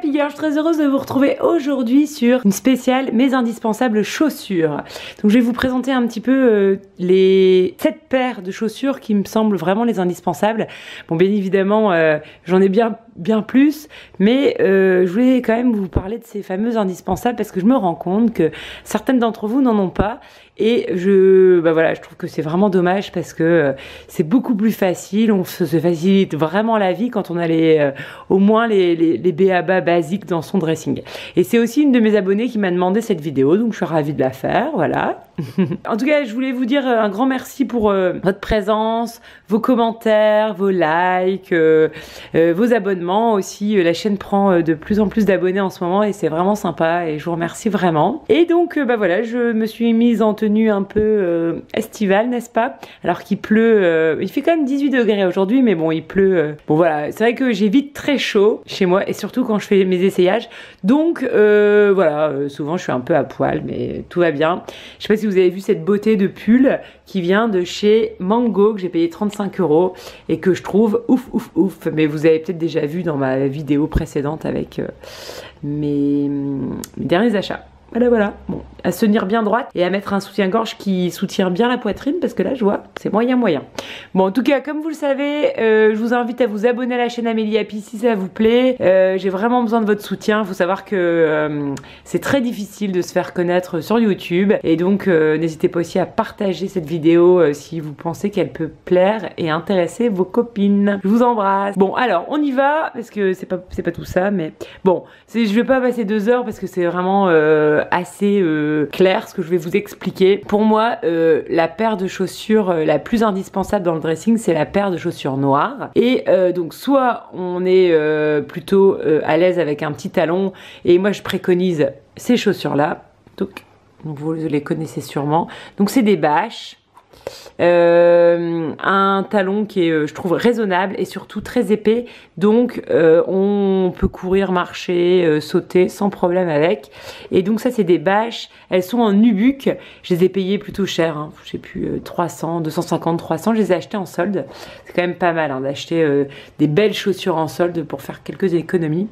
Happy Girl, je suis très heureuse de vous retrouver aujourd'hui sur une spéciale mes indispensables chaussures. Donc je vais vous présenter un petit peu les 7 paires de chaussures qui me semblent vraiment les indispensables. Bon, bien évidemment j'en ai bien plus, mais je voulais quand même vous parler de ces fameuses indispensables parce que je me rends compte que certaines d'entre vous n'en ont pas. Et voilà, je trouve que c'est vraiment dommage parce que c'est beaucoup plus facile, on se facilite vraiment la vie quand on a au moins les b.a.-ba basiques dans son dressing. Et c'est aussi une de mes abonnées qui m'a demandé cette vidéo, donc je suis ravie de la faire, voilà. En tout cas, je voulais vous dire un grand merci pour votre présence, vos commentaires, vos likes, vos abonnements aussi. La chaîne prend de plus en plus d'abonnés en ce moment et c'est vraiment sympa et je vous remercie vraiment. Et donc, voilà, je me suis mise en tenue un peu estivale, n'est-ce pas? Alors qu'il pleut, il fait quand même 18 degrés aujourd'hui, mais bon, il pleut. Bon voilà, c'est vrai que j'ai vite très chaud chez moi et surtout quand je fais mes essayages. Donc voilà, souvent je suis un peu à poil, mais tout va bien. Je sais pas si vous avez vu cette beauté de pull qui vient de chez Mango, que j'ai payé 35 € et que je trouve ouf. Mais vous avez peut-être déjà vu dans ma vidéo précédente avec mes derniers achats. Voilà, bon, à se tenir bien droite et à mettre un soutien-gorge qui soutient bien la poitrine parce que là je vois, c'est moyen. Bon, en tout cas, comme vous le savez, je vous invite à vous abonner à la chaîne Amélie Happy si ça vous plaît. J'ai vraiment besoin de votre soutien. Il faut savoir que c'est très difficile de se faire connaître sur YouTube et donc n'hésitez pas aussi à partager cette vidéo si vous pensez qu'elle peut plaire et intéresser vos copines. Je vous embrasse. Bon, alors on y va parce que c'est pas tout ça, mais bon, je vais pas passer 2 heures parce que c'est vraiment assez clair ce que je vais vous expliquer. Pour moi, la paire de chaussures la plus indispensable dans le dressing, c'est la paire de chaussures noires. Et donc soit on est plutôt à l'aise avec un petit talon, et moi je préconise ces chaussures là. Donc vous les connaissez sûrement. Donc c'est des bâches. Un talon qui est je trouve raisonnable et surtout très épais, donc on peut courir, marcher, sauter sans problème avec. Et donc ça c'est des bâches, elles sont en nubuck, je les ai payées plutôt cher, hein. Je sais plus, 300, 250, 300, je les ai achetées en solde. C'est quand même pas mal hein, d'acheter des belles chaussures en solde pour faire quelques économies.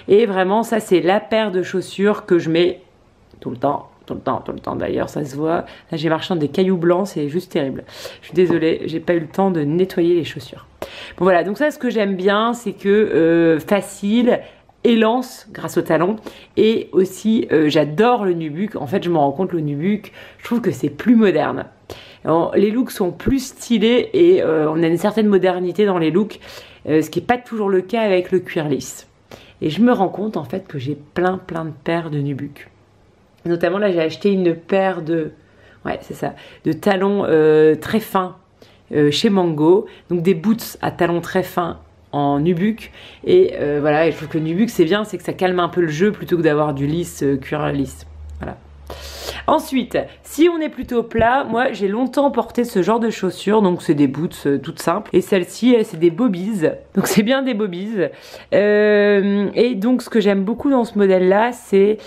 Et vraiment ça c'est la paire de chaussures que je mets tout le temps d'ailleurs, ça se voit. Là j'ai marché dans des cailloux blancs, c'est juste terrible. Je suis désolée, j'ai pas eu le temps de nettoyer les chaussures. Bon voilà, donc ça ce que j'aime bien, c'est que facile, élance grâce au talon, et aussi j'adore le nubuck. En fait je me rends compte, le nubuck, je trouve que c'est plus moderne. Alors, les looks sont plus stylés et on a une certaine modernité dans les looks, ce qui n'est pas toujours le cas avec le cuir lisse. Et je me rends compte en fait que j'ai plein de paires de nubuck. Notamment là j'ai acheté une paire de, ouais c'est ça, de talons très fins chez Mango, donc des boots à talons très fins en nubuck. Et voilà, et je trouve que le nubuck c'est bien, c'est que ça calme un peu le jeu plutôt que d'avoir du lisse, cuir lisse, voilà. Ensuite, si on est plutôt plat, moi j'ai longtemps porté ce genre de chaussures, donc c'est des boots toutes simples. Et celle-ci, c'est des bobies, donc c'est bien des bobies. Et donc ce que j'aime beaucoup dans ce modèle-là, c'est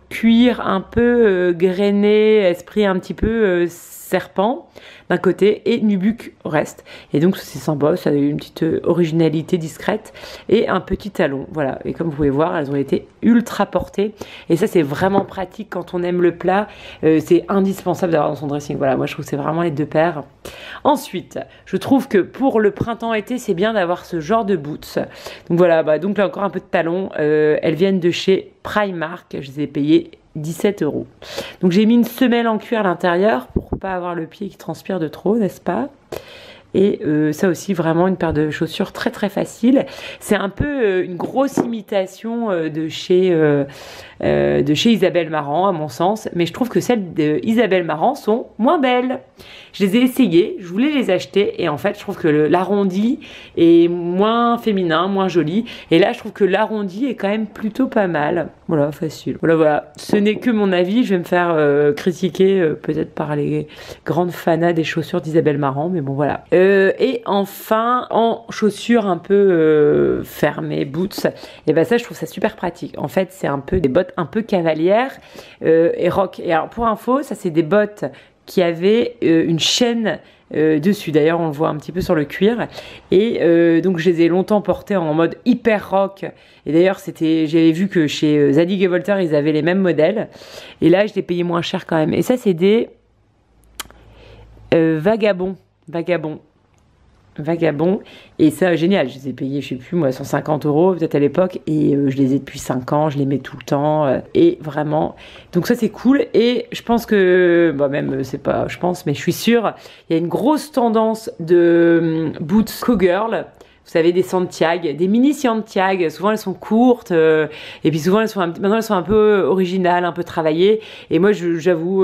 cuir un peu grainé, esprit un petit peu serpent d'un côté et nubuck au reste. Et donc c'est sympa, ça a une petite originalité discrète et un petit talon. Voilà, et comme vous pouvez voir, elles ont été ultra portées. Et ça c'est vraiment pratique quand on aime le plat. C'est indispensable d'avoir dans son dressing. Voilà, moi je trouve que c'est vraiment les 2 paires. Ensuite, je trouve que pour le printemps-été, c'est bien d'avoir ce genre de boots. Donc voilà, donc là encore un peu de talon. Elles viennent de chez Primark, je les ai payées 17 €. Donc j'ai mis une semelle en cuir à l'intérieur pour pas avoir le pied qui transpire de trop, n'est-ce pas? Et ça aussi vraiment une paire de chaussures très facile. C'est un peu une grosse imitation de chez Isabelle Marant à mon sens, mais je trouve que celles d'Isabelle Marant sont moins belles. Je les ai essayées, je voulais les acheter et en fait je trouve que l'arrondi est moins féminin, moins joli, et là je trouve que l'arrondi est quand même plutôt pas mal. Voilà, facile. Voilà, ce n'est que mon avis, je vais me faire critiquer peut-être par les grandes fanas des chaussures d'Isabelle Marant, mais bon voilà. Et enfin en chaussures un peu fermées, boots, et ben ça je trouve ça super pratique. En fait c'est un peu des bottes un peu cavalières et rock. Et alors pour info, ça c'est des bottes qui avaient une chaîne dessus. D'ailleurs, on le voit un petit peu sur le cuir. Et donc, je les ai longtemps portés en mode hyper rock. Et d'ailleurs, j'avais vu que chez Zadig & Voltaire, ils avaient les mêmes modèles. Et là, je les payais moins cher quand même. Et ça, c'est des Vagabond. Et ça, génial, je les ai payés, je sais plus moi, 150 € peut-être à l'époque, et je les ai depuis 5 ans, je les mets tout le temps, et vraiment, donc ça c'est cool. Et je pense que, bon, même c'est pas, je pense, mais je suis sûre, il y a une grosse tendance de boots Cowgirl. Vous savez, des Santiago, des mini Santiago, souvent elles sont courtes, et puis souvent maintenant elles sont un peu originales, un peu travaillées, et moi j'avoue,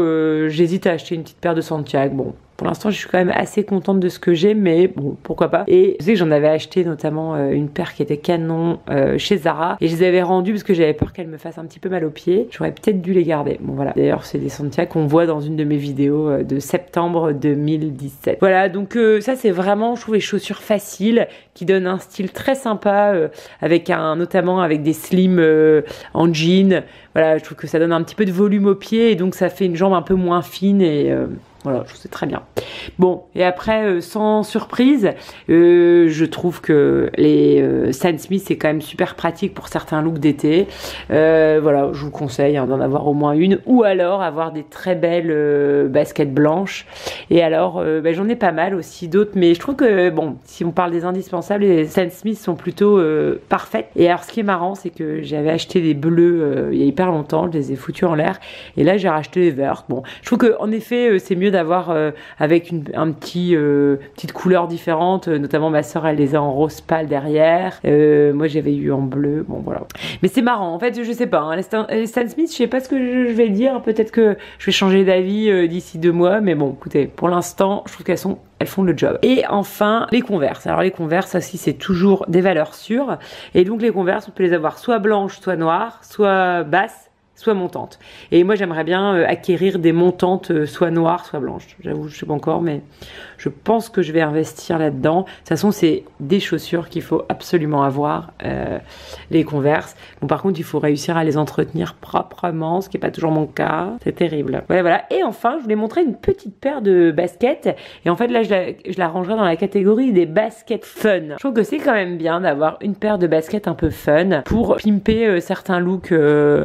j'hésite à acheter une petite paire de Santiago. Bon, pour l'instant, je suis quand même assez contente de ce que j'ai, mais bon, pourquoi pas. Et je sais que j'en avais acheté notamment une paire qui était canon chez Zara, et je les avais rendues parce que j'avais peur qu'elles me fassent un petit peu mal aux pieds. J'aurais peut-être dû les garder. Bon voilà. D'ailleurs, c'est des Santiago qu'on voit dans une de mes vidéos de septembre 2017. Voilà, donc ça c'est vraiment, je trouve, les chaussures faciles qui donnent un style très sympa, notamment avec des slims en jean. Voilà, je trouve que ça donne un petit peu de volume aux pieds, et donc ça fait une jambe un peu moins fine, et voilà, je trouve que c'est très bien. Bon, et après, sans surprise, je trouve que les Stan Smith, c'est quand même super pratique pour certains looks d'été. Voilà, je vous conseille d'en avoir au moins une, ou alors avoir des très belles baskets blanches. Et alors, j'en ai pas mal aussi d'autres, mais je trouve que, bon, si on parle des indispensables, les Stan Smith sont plutôt parfaites. Et alors, ce qui est marrant, c'est que j'avais acheté des bleus il y a hyper longtemps, je les ai foutus en l'air, et là, j'ai racheté les verts. Bon, je trouve qu'en effet, c'est mieux d'avoir avec petite couleur différente, notamment ma soeur elle les a en rose pâle derrière, moi j'avais eu en bleu, bon voilà. Mais c'est marrant, en fait je sais pas, hein, les Stan Smith, je sais pas ce que je vais dire, peut-être que je vais changer d'avis d'ici 2 mois, mais bon écoutez, pour l'instant je trouve elles font le job. Et enfin, les Converse. Alors les Converse, aussi c'est toujours des valeurs sûres, et donc les Converse, on peut les avoir soit blanches, soit noires, soit basses, soit montante. Et moi, j'aimerais bien acquérir des montantes soit noires, soit blanches. J'avoue, je sais pas encore, mais je pense que je vais investir là-dedans. De toute façon, c'est des chaussures qu'il faut absolument avoir, les Converse. Bon, par contre, il faut réussir à les entretenir proprement, ce qui n'est pas toujours mon cas. C'est terrible. Ouais, voilà. Et enfin, je voulais montrer une petite paire de baskets. Et en fait, là, je la rangerai dans la catégorie des baskets fun. Je trouve que c'est quand même bien d'avoir une paire de baskets un peu fun pour pimper certains looks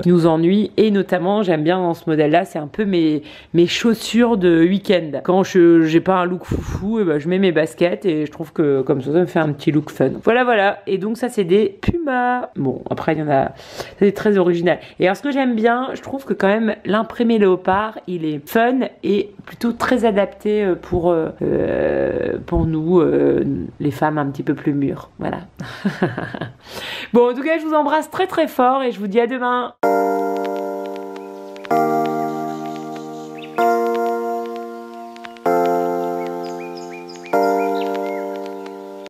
qui nous ennuient. Et notamment, j'aime bien dans ce modèle-là, c'est un peu mes chaussures de week-end. Quand j'ai pas un look foufou, et ben je mets mes baskets, et je trouve que comme ça me fait un petit look fun. Voilà. Et donc ça, c'est des Puma. Bon, après, il y en a, c'est très original. Et alors, ce que j'aime bien, je trouve que quand même, l'imprimé léopard, il est fun et plutôt très adapté pour nous, les femmes un petit peu plus mûres. Voilà. Bon, en tout cas, je vous embrasse très très fort, et je vous dis à demain.